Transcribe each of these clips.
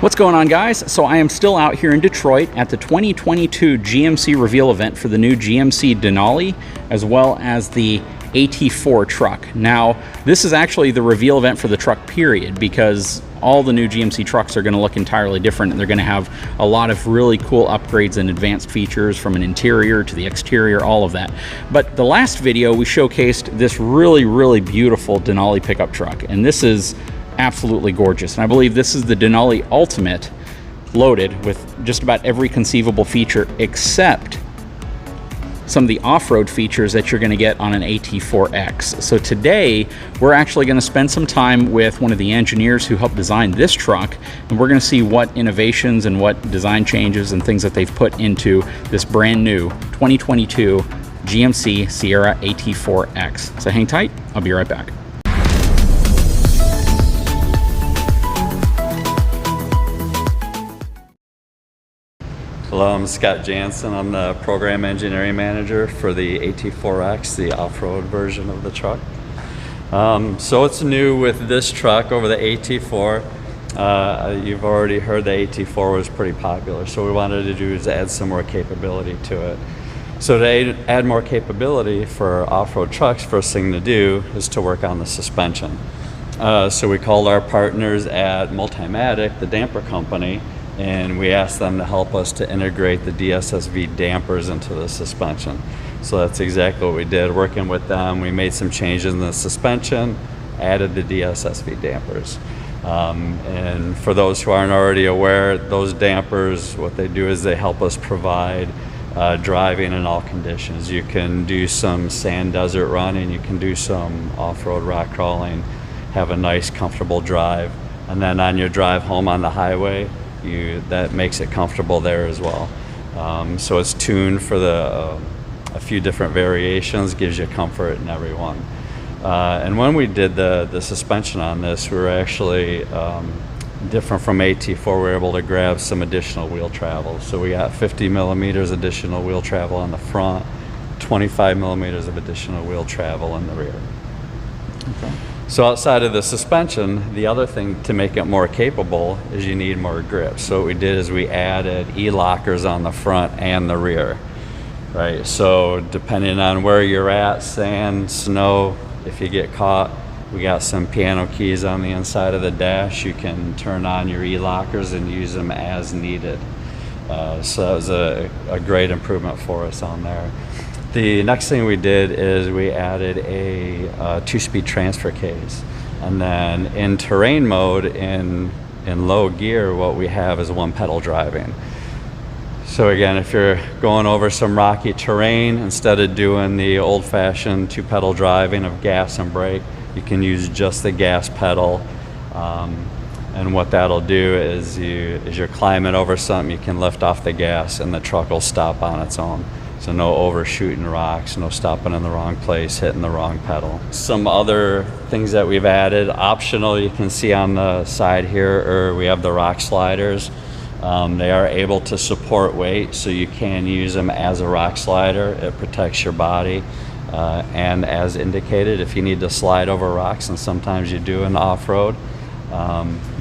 What's going on, guys? So I am still out here in Detroit at the 2022 GMC reveal event for the new GMC Denali, as well as the AT4 truck. Now, this is actually the reveal event for the truck period, because all the new GMC trucks are going to look entirely different, and they're going to have a lot of really cool upgrades and advanced features from an interior to the exterior, all of that. But the last video, we showcased this really beautiful Denali pickup truck, and this is absolutely gorgeous. And I believe this is the Denali Ultimate, loaded with just about every conceivable feature except some of the off-road features that you're going to get on an AT4x. So today we're actually going to spend some time with one of the engineers who helped design this truck, and we're going to see what innovations and what design changes and things that they've put into this brand new 2022 GMC Sierra AT4x. So hang tight, I'll be right back. Hello, I'm Scott Jansen. I'm the Program Engineering Manager for the AT4X, the off-road version of the truck. So what's new with this truck over the AT4? You've already heard the AT4 was pretty popular, so what we wanted to do is add some more capability to it. So to add more capability for off-road trucks, first thing to do is to work on the suspension. So we called our partners at Multimatic, the damper company, and we asked them to help us to integrate the DSSV dampers into the suspension. So that's exactly what we did. Working with them, we made some changes in the suspension, added the DSSV dampers. And for those who aren't already aware, those dampers, what they do is they help us provide driving in all conditions. You can do some sand desert running, you can do some off-road rock crawling, have a nice comfortable drive, and then on your drive home on the highway, that makes it comfortable there as well. So it's tuned for a few different variations, gives you comfort in every one. And when we did the suspension on this, we were actually different from AT4. We were able to grab some additional wheel travel. So we got 50 millimeters additional wheel travel on the front, 25 millimeters of additional wheel travel in the rear. Okay. So outside of the suspension, the other thing to make it more capable is you need more grip. So what we did is we added E-lockers on the front and the rear, right? So depending on where you're at, sand, snow, if you get caught, we got some piano keys on the inside of the dash. You can turn on your E-lockers and use them as needed. So that was a great improvement for us on there. The next thing we did is we added a two-speed transfer case. And then in terrain mode, in low gear, what we have is one pedal driving. So again, if you're going over some rocky terrain, instead of doing the old-fashioned two-pedal driving of gas and brake, you can use just the gas pedal. And what that'll do is as you're climbing over something, you can lift off the gas and the truck will stop on its own. So no overshooting rocks, no stopping in the wrong place, hitting the wrong pedal. Some other things that we've added, optional, you can see on the side here, we have the rock sliders. They are able to support weight, so you can use them as a rock slider. It protects your body. And as indicated, if you need to slide over rocks, and sometimes you do in off-road,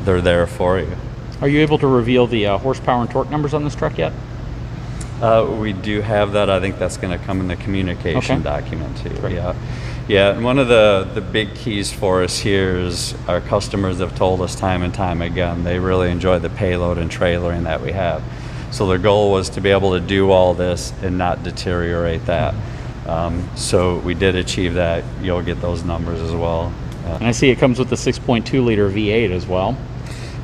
they're there for you. Are you able to reveal the horsepower and torque numbers on this truck yet? We do have that. I think that's going to come in the communication document too. Great. Yeah. And one of the big keys for us here is our customers have told us time and time again they really enjoy the payload and trailering that we have. So their goal was to be able to do all this and not deteriorate that. So we did achieve that. You'll get those numbers as well. And I see it comes with the 6.2 liter V8 as well.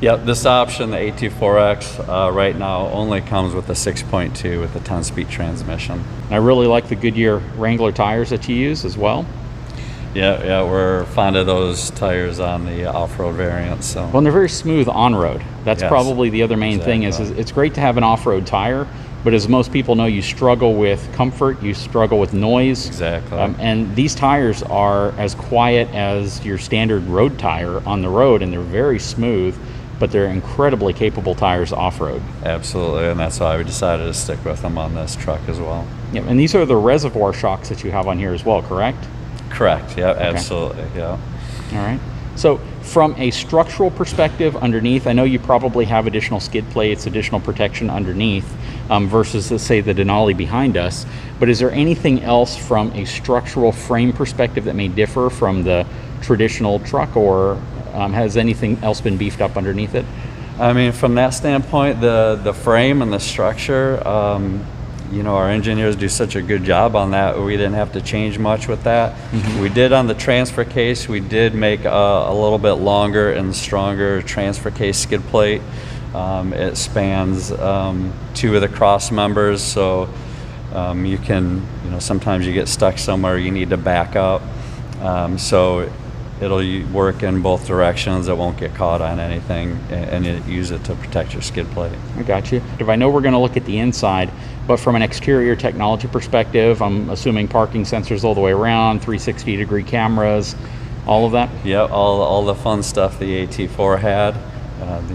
Yep, this option, the AT4X, right now only comes with the 6.2 with the 10-speed transmission. And I really like the Goodyear Wrangler tires that you use as well. Yeah, we're fond of those tires on the off-road variants. So. Well, and they're very smooth on-road. That's probably the other main thing is it's great to have an off-road tire, but as most people know, you struggle with comfort, you struggle with noise. Exactly. And these tires are as quiet as your standard road tire on the road, and they're very smooth, but they're incredibly capable tires off-road. Absolutely, and that's why we decided to stick with them on this truck as well. Yep, and these are the reservoir shocks that you have on here as well, correct? Correct, yeah, okay. Absolutely, yeah. All right. So from a structural perspective underneath, I know you probably have additional skid plates, additional protection underneath versus, let's say, the Denali behind us. But is there anything else from a structural frame perspective that may differ from the traditional truck, or has anything else been beefed up underneath it? I mean, from that standpoint, the frame and the structure, you know, our engineers do such a good job on that. We didn't have to change much with that. We did on the transfer case, we did make a little bit longer and stronger transfer case skid plate. It spans 2 of the cross members, so you can, you know, sometimes you get stuck somewhere, you need to back up. So it'll work in both directions. It won't get caught on anything, and you use it to protect your skid plate. I got you. If I know we're going to look at the inside, but from an exterior technology perspective, I'm assuming parking sensors all the way around, 360-degree cameras, all of that? Yeah, all the fun stuff the AT4 had,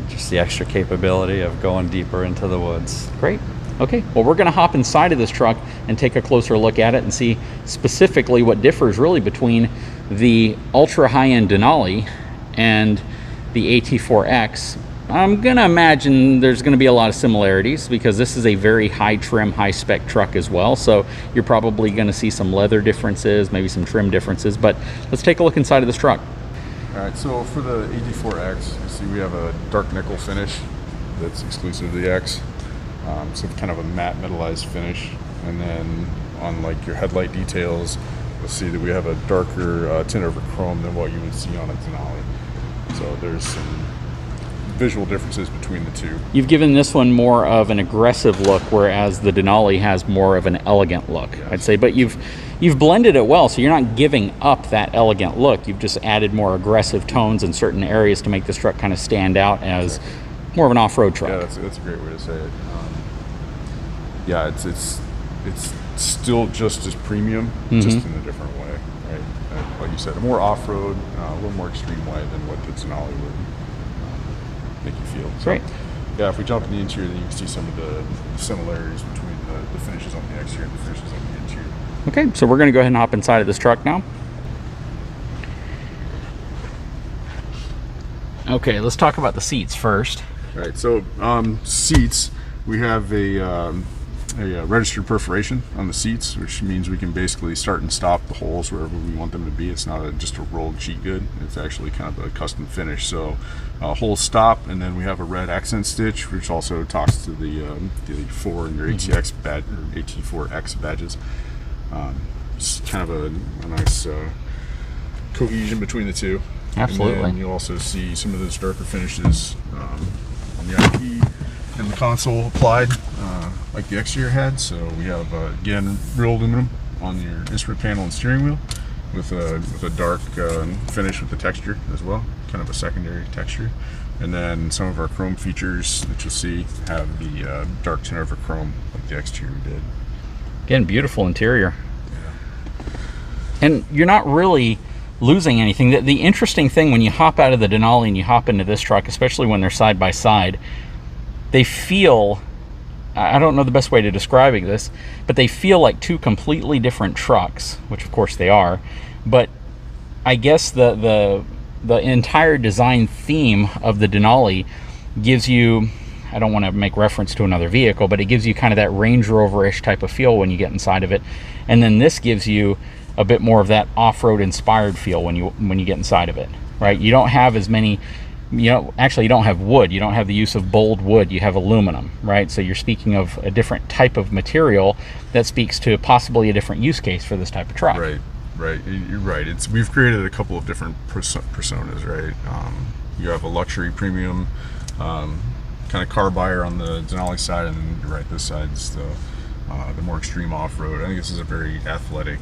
just the extra capability of going deeper into the woods. Great. Okay, well, we're going to hop inside of this truck and take a closer look at it and see specifically what differs really between the ultra high-end Denali and the AT4X. I'm going to imagine there's going to be a lot of similarities because this is a very high trim, high spec truck as well. So you're probably going to see some leather differences, maybe some trim differences, but let's take a look inside of this truck. All right, so for the AT4X, you see we have a dark nickel finish that's exclusive to the X. So kind of a matte metallized finish. And then on like your headlight details, you'll see that we have a darker tint over chrome than what you would see on a Denali. So there's some visual differences between the two. You've given this one more of an aggressive look, whereas the Denali has more of an elegant look, yes, I'd say. But you've blended it well, so you're not giving up that elegant look. You've just added more aggressive tones in certain areas to make this truck kind of stand out as more of an off-road truck. Yeah, that's a great way to say it. Yeah, it's still just as premium, just in a different way, right? Like you said, a more off-road, a little more extreme way than what the Denali would make you feel. So, great. Yeah, if we jump in the interior, then you can see some of the similarities between the finishes on the exterior and the finishes on the interior. Okay, so we're going to go ahead and hop inside of this truck now. Okay, let's talk about the seats first. All right, so seats, we have a registered perforation on the seats, which means we can basically start and stop the holes wherever we want them to be. It's not just a rolled sheet good, it's actually kind of a custom finish. So holes stop, and then we have a red accent stitch, which also talks to the 4 and your ATX badge, or AT4X badges. It's kind of a nice cohesion between the two. Absolutely. And then you'll also see some of those darker finishes on the IP and the console applied, like the exterior had. So we have again real aluminum on your instrument panel and steering wheel, with a dark finish with the texture as well, kind of a secondary texture. And then some of our chrome features that you'll see have the dark tint over chrome like the exterior did. Again, beautiful interior. And you're not really losing anything. The interesting thing when you hop out of the Denali and you hop into this truck, especially when they're side by side, they feel, I don't know the best way to describing this, but they feel like two completely different trucks, which of course they are. But I guess the entire design theme of the Denali gives you, I don't want to make reference to another vehicle, but it gives you kind of that Range Rover-ish type of feel when you get inside of it. And then this gives you a bit more of that off-road inspired feel when you get inside of it, right? You don't have as many, actually you don't have wood. You don't have the use of bold wood. You have aluminum, right? So you're speaking of a different type of material that speaks to possibly a different use case for this type of truck. Right. You're right. We've created a couple of different personas, right? You have a luxury premium kind of car buyer on the Denali side, and then you're right, this side's the more extreme off-road. I think this is a very athletic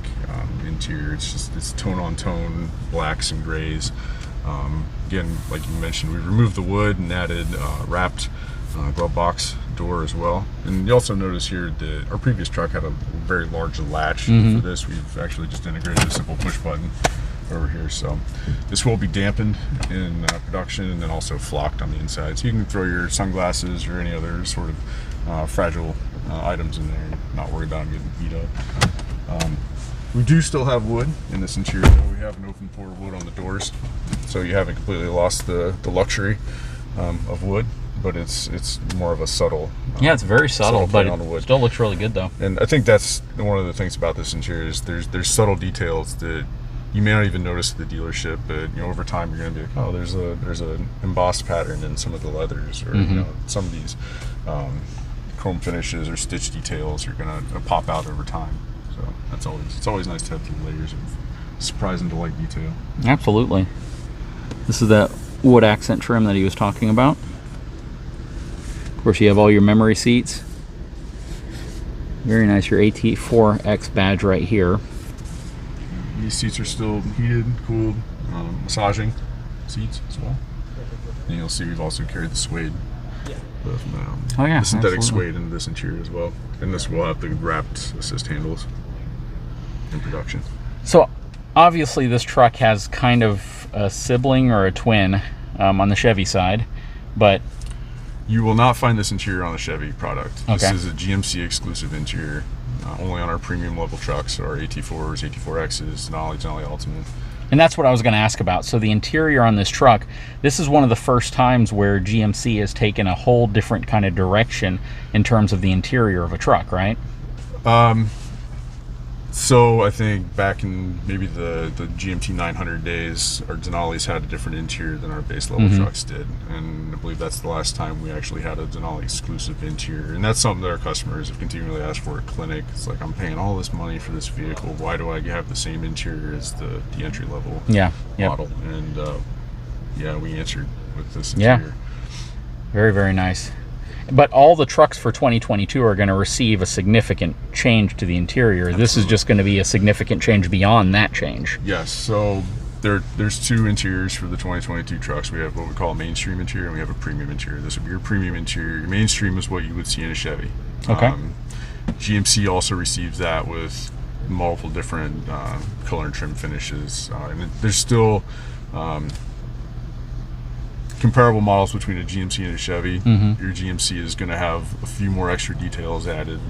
interior. It's tone on tone, blacks and grays. Again, like you mentioned, we removed the wood and added wrapped glove box door as well. And you also notice here that our previous truck had a very large latch. For this, we've actually just integrated a simple push button over here. So this will be dampened in production and then also flocked on the inside. So you can throw your sunglasses or any other sort of fragile items in there, not worry about them getting beat up. We do still have wood in this interior. We have an open pore wood on the doors, so you haven't completely lost the luxury of wood, but it's more of a subtle. Yeah, it's very subtle, but on the wood. It still looks really good though. And I think that's one of the things about this interior is there's subtle details that you may not even notice at the dealership, but over time you're going to be like, oh, there's an embossed pattern in some of the leathers, or some of these chrome finishes or stitch details are going to pop out over time. So it's always nice to have the layers of surprise and delight detail. Absolutely. This is that wood accent trim that he was talking about. Of course, you have all your memory seats. Very nice. Your AT4X badge right here. These seats are still heated, cooled, massaging seats as well. And you'll see we've also carried the suede. The synthetic suede into this interior as well. And this will have the wrapped assist handles in production. So obviously this truck has kind of a sibling or a twin on the Chevy side, but you will not find this interior on a Chevy product. Okay. This is a GMC exclusive interior, only on our premium level trucks, our AT4s, AT4Xs, Denali Ultimate. And that's what I was going to ask about. So the interior on this truck, this is one of the first times where GMC has taken a whole different kind of direction in terms of the interior of a truck, right? So I think back in maybe the GMT 900 days, our Denali's had a different interior than our base level trucks did, and I believe that's the last time we actually had a Denali exclusive interior. And that's something that our customers have continually asked for at clinic. It's like, I'm paying all this money for this vehicle. Why do I have the same interior as the entry level model? And yeah, we answered with this interior. Yeah, very, very nice. But all the trucks for 2022 are going to receive a significant change to the interior. Absolutely. This is just going to be a significant change beyond that change. Yes, so there's two interiors for the 2022 trucks. We have what we call a mainstream interior, and we have a premium interior. This would be your premium interior. Your mainstream is what you would see in a Chevy. Okay. GMC also receives that with multiple different color and trim finishes. And there's still comparable models between a GMC and a Chevy. Your GMC is going to have a few more extra details added.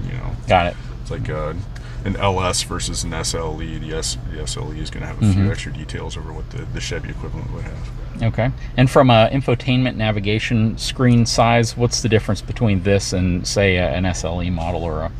Got it. It's like an LS versus an SLE. The SLE is going to have a few extra details over what the Chevy equivalent would have. Okay. And from a infotainment navigation screen size, what's the difference between this and say an SLE model or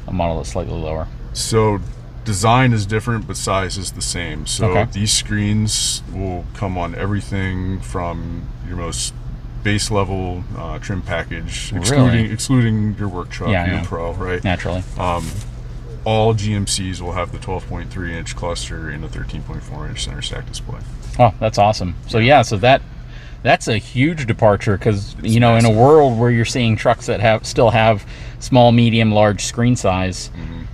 a model that's slightly lower? So design is different, but size is the same. So these screens will come on everything from your most base level trim package, excluding your work truck, your Pro, right? Naturally. All GMCs will have the 12.3 inch cluster and the 13.4 inch center stack display. Oh, that's awesome. So so that's a huge departure, because in a world where you're seeing trucks that still have small, medium, large screen size,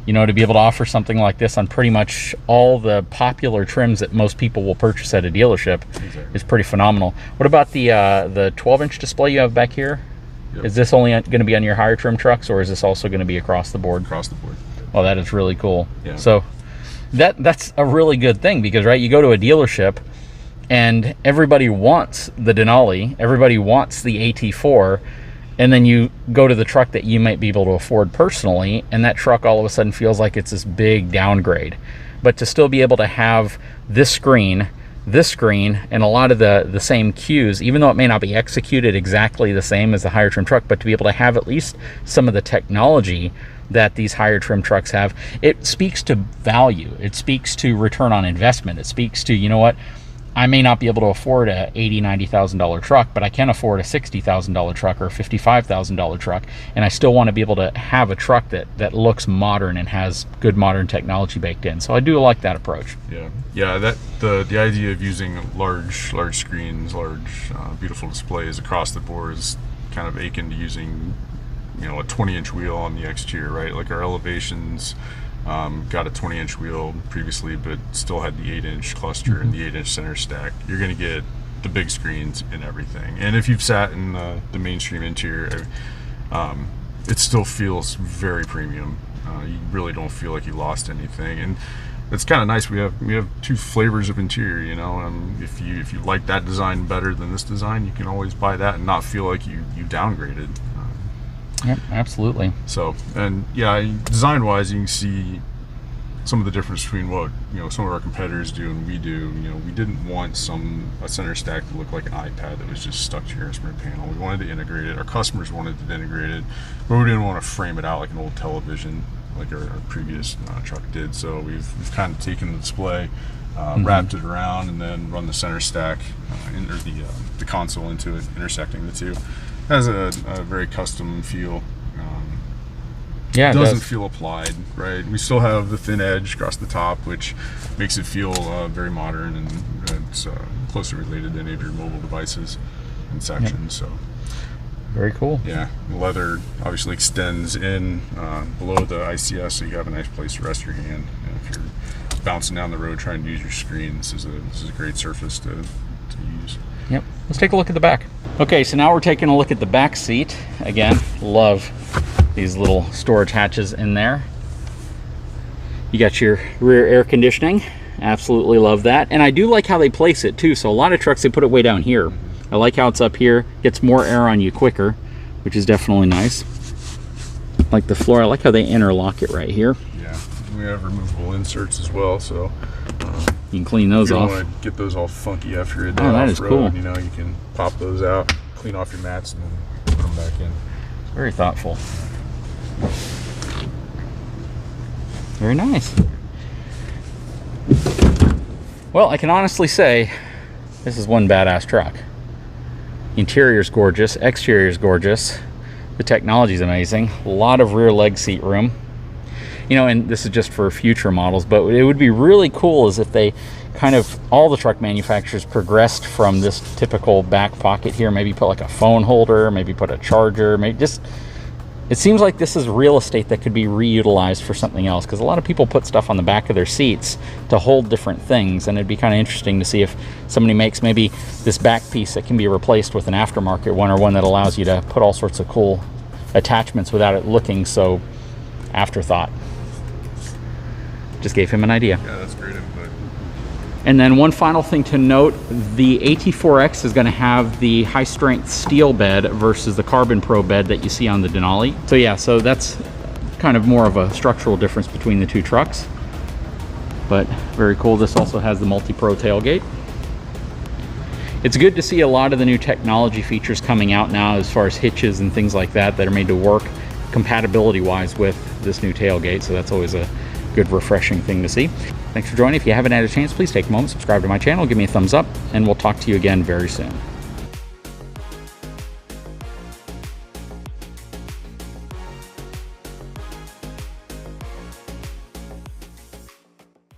to be able to offer something like this on pretty much all the popular trims that most people will purchase at a dealership is pretty phenomenal. What about the 12-inch display you have back here? Yep. Is this only going to be on your higher trim trucks, or is this also going to be across the board? Across the board. Well, that is really cool. Yeah. So that's a really good thing, because you go to a dealership and everybody wants the Denali, everybody wants the AT4, and then you go to the truck that you might be able to afford personally, and that truck all of a sudden feels like it's this big downgrade. But to still be able to have this screen, and a lot of the same cues, even though it may not be executed exactly the same as the higher trim truck, but to be able to have at least some of the technology that these higher trim trucks have, it speaks to value. It speaks to return on investment. It speaks to, I may not be able to afford a $80,000, $90,000 truck, but I can afford a $60,000 truck or a $55,000 truck, and I still want to be able to have a truck that looks modern and has good modern technology baked in. So I do like that approach. Yeah. That the idea of using large screens, beautiful displays across the board is kind of akin to using a 20-inch wheel on the exterior, right? Like our Elevations got a 20-inch wheel previously, but still had the 8-inch cluster and the 8-inch center stack. You're going to get the big screens and everything. And if you've sat in the mainstream interior, it still feels very premium. You really don't feel like you lost anything, and it's kind of nice. We have two flavors of interior, if you like that design better than this design, you can always buy that and not feel like you downgraded. Yep, absolutely. So, and design-wise, you can see some of the difference between what some of our competitors do and we do. We didn't want a center stack to look like an iPad that was just stuck to your instrument panel. We wanted to integrate it. Our customers wanted to integrate it, but we didn't want to frame it out like an old television like our previous truck did. So we've kind of taken the display, wrapped it around, and then run the center stack or the console into it, intersecting the two. It has a very custom feel. Yeah, it doesn't feel applied, right? We still have the thin edge across the top, which makes it feel very modern, and it's closely related to any of your mobile devices and sections. Yep. So very cool. Yeah, the leather obviously extends in below the ICS, so you have a nice place to rest your hand. If you're bouncing down the road trying to use your screen, this is a great surface to use. Yep. Let's take a look at the back. Okay, so now we're taking a look at the back seat. Again, love these little storage hatches in there. You got your rear air conditioning. Absolutely love that. And I do like how they place it too. So a lot of trucks, they put it way down here. I like how it's up here. Gets more air on you quicker, which is definitely nice. Like the floor, I like how they interlock it right here. Yeah, we have removable inserts as well, so you can clean those off. You don't want to get those all funky after a day that is off-road. cool. You can pop those out, clean off your mats, and then put them back in. Very thoughtful. Very nice. Well, I can honestly say this is one badass truck. Interior's gorgeous, exterior's gorgeous. The technology's amazing. A lot of rear leg seat room. And this is just for future models, but it would be really cool is if they kind of, all the truck manufacturers progressed from this typical back pocket here, maybe put like a phone holder, maybe put a charger, maybe just, it seems like this is real estate that could be reutilized for something else, because a lot of people put stuff on the back of their seats to hold different things, and it'd be kind of interesting to see if somebody makes maybe this back piece that can be replaced with an aftermarket one, or one that allows you to put all sorts of cool attachments without it looking so afterthought. Just gave him an idea. Yeah, that's great input. And then one final thing to note, the AT4X is going to have the high strength steel bed versus the Carbon Pro bed that you see on the Denali. So yeah, so that's kind of more of a structural difference between the two trucks. But very cool. This also has the multi-pro tailgate. It's good to see a lot of the new technology features coming out now as far as hitches and things like that that are made to work compatibility wise with this new tailgate. So that's always a good, refreshing thing to see. Thanks for joining. If you haven't had a chance, please take a moment, subscribe to my channel, give me a thumbs up, and we'll talk to you again very soon.